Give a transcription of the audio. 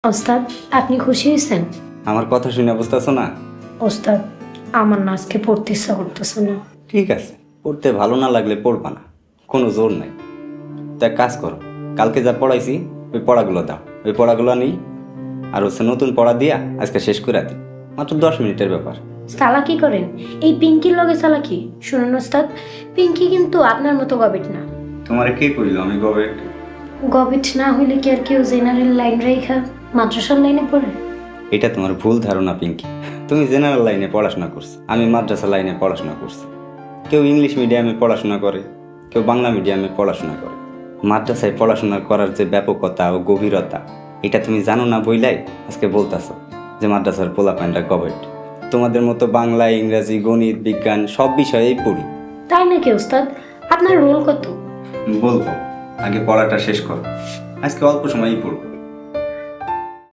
ওস্তাদ, আপনি খুশি হয়েছেন? আমার কথা শুনে বুঝতেছো না? ওস্তাদ, আমার না আজকে পড়তে ইচ্ছা করতেছে না। ঠিক আছে, পড়তে ভালো না লাগলে পড়বা না, কোনো জোর নাই। তো এক কাজ করো, কালকে যা পড়াইছি ওই পড়াগুলো দাও, ওই পড়াগুলো নিই আর নতুন পড়া দিয়া আজকে শেষ করে দিই। মাত্র 10 মিনিটের ব্যাপার। সালা কি করেন? এই পিঙ্কির লগে সালা কি? শুনুন ওস্তাদ, পিঙ্কি কিন্তু আপনার মতো গবেট না। তোমারে কে কইল আমি গবেট? গবেট না হইলে কি আর কেউ জেনারেল লাইন রেখা মাদ্রাসার লাইনে পড়ে? এটা তোমার ভুল ধারণা পিঙ্কি। তুমি জেনারেল লাইনে পড়াশোনা করছো, আমি মাদ্রাসা লাইনে পড়াশোনা করছি। কেউ ইংলিশ মিডিয়ামে পড়াশোনা করে, কেউ বাংলা মিডিয়ামে পড়াশোনা করে। মাদ্রাসায় পড়াশোনা করার যে ব্যাপকতা ও গভীরতা, এটা তুমি জানো না বইলাই আজকে বলতাছো যে মাদ্রাসার পোলাপাইনরা গবেট। তোমাদের মতো বাংলা, ইংরাজি, গণিত, বিজ্ঞান সব বিষয়েই পড়ি। তাই নাকি ওস্তাদ? আপনার রোল কত? বলবো, আগে পড়াটা শেষ করো, আজকে অল্প সময়ই পড়বো।